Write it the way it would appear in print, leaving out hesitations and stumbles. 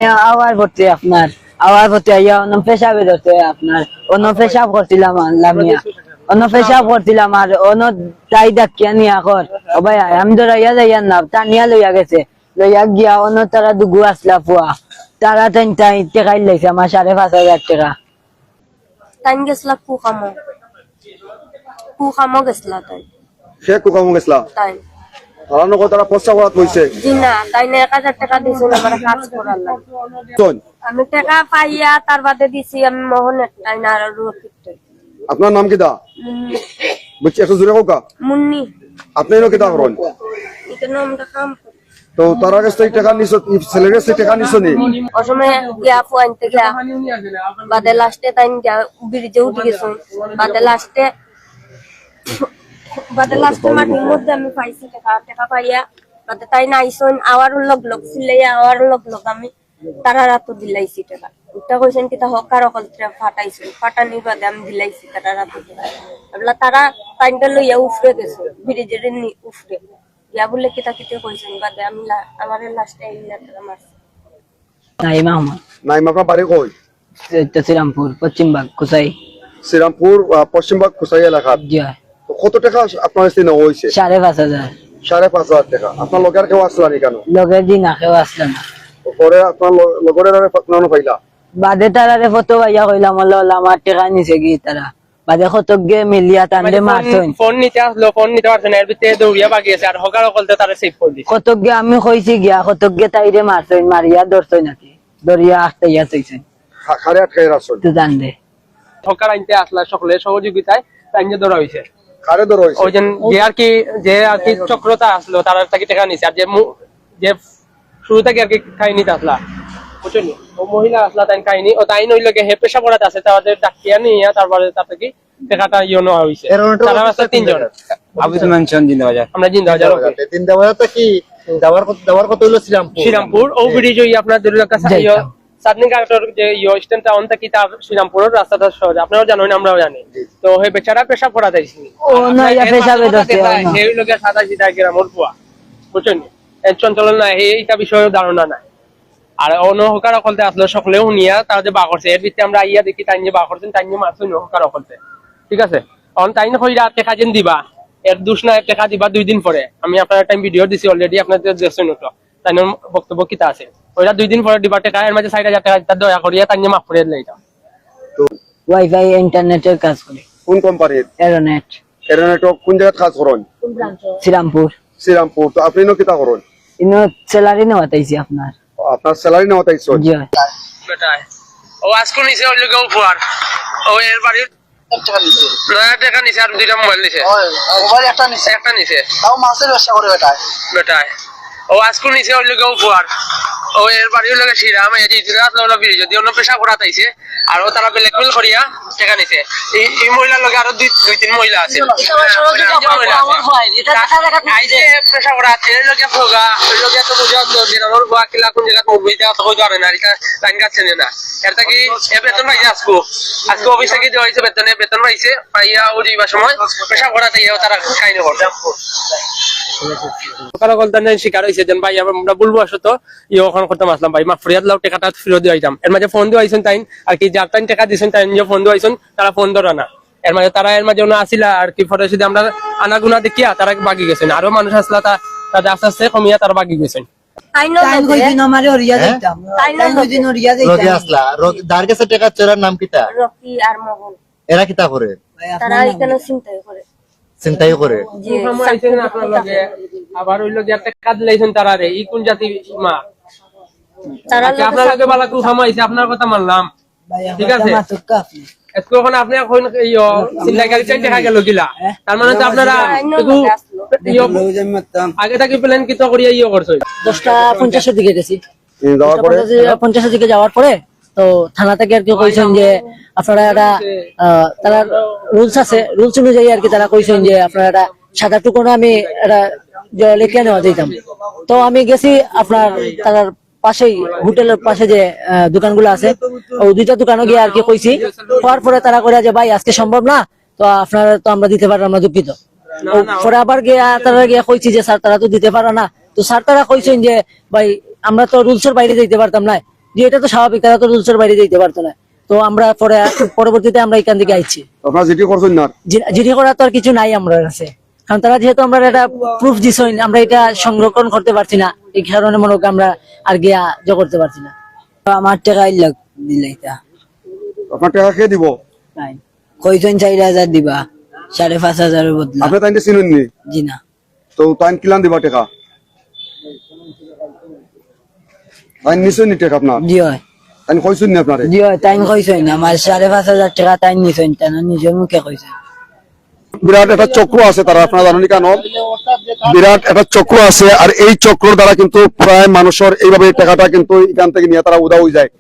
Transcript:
Hour ভর্তি আপনার hour ভর্তি আইয়া অন্য পেশাবে ধরতে আপনার অন্য পেশাব করছিলাম আনলাম অন্য পেশাব করছিলাম আর অন্য তাই ডাকিয়া নিয়া কর ও ভাই আমি ধরাইয়া যাইয়া না টানিয়া লইয়া গেছে লইয়া গিয়া অন্য তারা দুগু আসলা পুয়া তারা তাই টেকাই লাইছে আমার 5,500 টাকা তাই গেছলা কুকামো গেছলা তাই সে কুকামো গেছলা তাই হারানো কথা তারা পয়সা করাত হইছে জি না তাই না 1,000 টাকা দিছিল আমার কাজ করার লাগে কোন আমি টাকা পাইয়া তার বাদে দিছি আমি মোহনের তাই না আর রকিট আপনার নাম কি দা বুঝছি একটু জোরে কোকা মুন্নি আপনি এনো কি দা করেন এখানে আমরা কাম তো তার কাছ থেকে টাকা নিছো ছেলের কাছ থেকে টাকা নিছো নি অসময়ে গিয়া ফুয়াইতে গিয়া বাদে লাস্টে তাই গিয়া ব্রিজে উঠে গেছে বাদে লাস্টে মাটির মধ্যে আমি পাইছি টাকা পাইয়া বাদে তাই না আইসন আওয়ার লগ সিলাইয়া আওয়ার লগ আমি তারা রাতো দিলাইছি টাকা এটা কইছেন কি তা হকার অকল ফাটাইছে ফাটানির বাদে আমি দিলাইছি তারা রাতো দিলা তারা টাইমটা লইয়া উফরে গেছে ব্রিজের উফরে ইয়া বলে কিতা কিতে কইছেন বাদে আমি আমারে লাস্টে ইল্লা তারা মারছে নাইমা আমার নাইম আপনার বাড়ি কই শ্রীরামপুর পশ্চিমবাগ কুসাই শ্রীরামপুর পশ্চিমবঙ্গ কুসাই এলাকা জি তো কত টাকা আপনার কাছে নেওয়া হয়েছে 5,500 5,500 টাকা আপনার লোকের কেউ আসলা নি কেন লগের দিন আখেও আসলো না পরে আপনার লগরের নানো পাইলা বাদে তারারে ফটো ভাইয়া কইলাম আমার টাকা নিছে কি তারা বাদে কতক গে মিলিয়া তান্ডে মারছন ফোন নিতে আসলো ফোন নিতে পারছেন এর ভিতরে দৌড়িয়া বাগিয়েছে আর হকার অকলতে তারা সেভ করে দিছে কতক গে আমি কইছি গিয়া কতক গে তাইরে মারছন মারিয়া ধরছই নাকি ধরিয়া আটকাইয়া চাইছেন খারে আটকাই রাখছেন তো জানবে হকার আনতে আসলা সকলে সহযোগিতায় তাইনে ধরা হইছে খারে ধরা হইছে ওই যে আর কি চক্রতা আসলো তারা তাকে টাকা নিছে আর যে শুরু থেকে আর কি খাই নিতে আসলা বুঝছেন ও মহিলা আসলা তাই খাইনি ও তাই নইলে হে পেশা পড়াতে আছে তাদের ডাকিয়া নিয়ে তারপরে তার থেকে টাকাটা ইয়োনো হইছে তারা আছে 3 জন আবুল মেনশন জিন্দাবাজার আমরা জিন্দাবাজার ওকে জিন্দাবাজার তো কি দাবার কত হলো শ্রীরামপুর ও ব্রিজ ওই আপনার 2 লাখ সাদনি কাউন্টার যে স্টেশনটা অন থেকে তার শ্রীরামপুরের রাস্তাটা সহজ আপনারাও জানেন আমরাও জানি তো হে বেচারা পেশা পড়া দেয়নি ও না ইয়া পেশাবে ধরতে এই লোকে সাদা সিধা গ্রামের পুয়া বুঝছেন এই চঞ্চল না এইটা বিষয়ে ধারণা নাই আর অন্য হকার অকলতে আসলো সকলেও নিয়া তারা যে বা করছে এর ভিত্তিতে আমরা আইয়া দেখি তাই যে বা করছেন তাই মারছেন হকার অকলতে ঠিক আছে অন তাই না কইরা টাকা যেন দিবা এর দুষ না টাকা দিবা 2 দিন পরে আমি আপনার টাইম ভিডিও দিছি অলরেডি আপনাদের দেখছেন ওটা তাই বক্তব্য কিতা আছে ওইটা 2 দিন পরে দিবা টাকা এর মাঝে 6000 টাকা তা দয়া করিয়া তাই মাফ করে লইটা তো ওয়াইফাই ইন্টারনেটের কাজ করে কোন কোম্পানির এরোনেট এরনেট কোন জায়গায় কাজ করেন শ্রীরামপুর তো আপনি নো কিতা করেন ইনো স্যালারি নেওয়া তাইছি আপনার আপনার স্যালারি নেওয়া তাইছো জি বেটায় ও আজকে নিছে ওই লোকে উপহার ও এর বাড়ির টাকা নিছে আর 2টা মোবাইল নিছে মোবাইল একটা নিছে তাও মাছের ব্যবসা করে বেটায় ও আজকে নিছে ওই লোকে উপহার ও এর বাড়ির লোকে শিরাম এই যে ইতিহাস লওলা বিরি যদি অন্য পেশা করা তাইছে আর ও তারা ব্ল্যাকমেল করিয়া টাকা নিছে এই মহিলার লোকে আরো 2-3 মহিলা আছে আইছে পেশা করা আছে এর লোকে ফোগা ওই লোকে তো বুঝা দিনার ভুয়া কিলা কোন জায়গা মুভি দেওয়া তো কইতো না এটা লাইন গাছে না এটা কি এ বেতন পাইছে আজকে অফিস থেকে দেওয়া হয়েছে বেতন পাইছে পাইয়া ও যাইবার সময় পেশা করা তাইয়া তারা খাইনি করতে সকাল গলদানের শিকার হয়েছে যেন ভাই আমরা বলবো আসতো ওখান করতাম আসলাম ভাই মাফরিয়াদ লাও টাকাটা ফেরত দিয়েছিলাম এর মাঝে ফোন দিয়েছেন তাই আর কি যার টাইম টাকা দিয়েছেন তাই নিজে ফোন দিয়েছেন তারা ফোন ধরে না এর মাঝে তারা এর মাঝে আসিলা আর কি ফটো যদি আমরা আনাগুনা দেখিয়া তারা বাগি গেছেন আরো মানুষ আসলা তাদের আস্তে আস্তে কমিয়া তারা বাগি গেছেন নাম কিতা রকি আর মোহন এরা কিতা করে তারা এখানে চিন্তাই করে আবার ওই লোক একটা কাজ লাইছেন তারা রে ই কোন জাতি মা তারা আপনার লগে বালা খুব হামাইছে আপনার কথা মানলাম ঠিক আছে এখন আপনি এখন চিন্তা করে টাকা গেল গিলা তার মানে তো আপনারা আগে থেকে প্ল্যান কি তো করিয়া করছো 10:50 দিকে গেছি 50 দিকে যাওয়ার পরে তো থানা থেকে আর কি কইছেন যে আপনারা একটা তারা রুলস আছে রুলস অনুযায়ী আর কি তারা কইছেন যে আপনারা একটা সাদা টুকরো আমি একটা লিখে নেওয়া দিতাম তো আমি গেছি আপনার তার পাশেই হোটেলের পাশে যে দোকানগুলো আছে ওই 2টা দোকানে গিয়ে আর কি কইছি হওয়ার পরে তারা কইরা যে ভাই আজকে সম্ভব না তো আপনারা তো আমরা দিতে পারলাম না দুঃখিত পরে আবার গিয়া তারা গিয়া কইছি যে স্যার তারা তো দিতে পারে না তো স্যার তারা কইছেন যে ভাই আমরা তো রুলসের বাইরে যেতে পারতাম না যে এটা তো স্বাভাবিক, তারা তো রুলসের বাইরে যেতে পারতো না। তো আমরা পরবর্তীতে আমরা এখান থেকে আইছি। আপনারা জিডি করছেন না? জিডি করার তো আর কিছু নাই আমরা কাছে, কারণ তারা যেহেতু আমরা এটা প্রুফ দিছে, আমরা এটা সংরক্ষণ করতে পারছি না, এই কারণে মনে করি আমরা আর গিয়া করতে পারছি না। আমার টাকা দিলাইতা আপনার টাকা কে দিব? কইছেন 4000 দিবা, 5500 বদলা। আপনি তাইতে চিনেননি? জি না। তো তাইন কিলান দিবা টাকা? তাইন নিছেন নি টাকা আপনার? জি হয়। তাইন কইছেন নি আপনারে? জি হয়, টাইম কইছেন আমার 5500 টাকা টাইম নিছেন, তা নিজের মুখে কইছেন। বিরাট একটা চক্র আছে, তারা আপনারা জানেন কেন? বিরাট একটা চক্র আছে, আর এই চক্র দ্বারা কিন্তু প্রায় মানুষের এইভাবে টাকাটা কিন্তু এখান থেকে নিয়ে তারা উদা হয়ে যায়।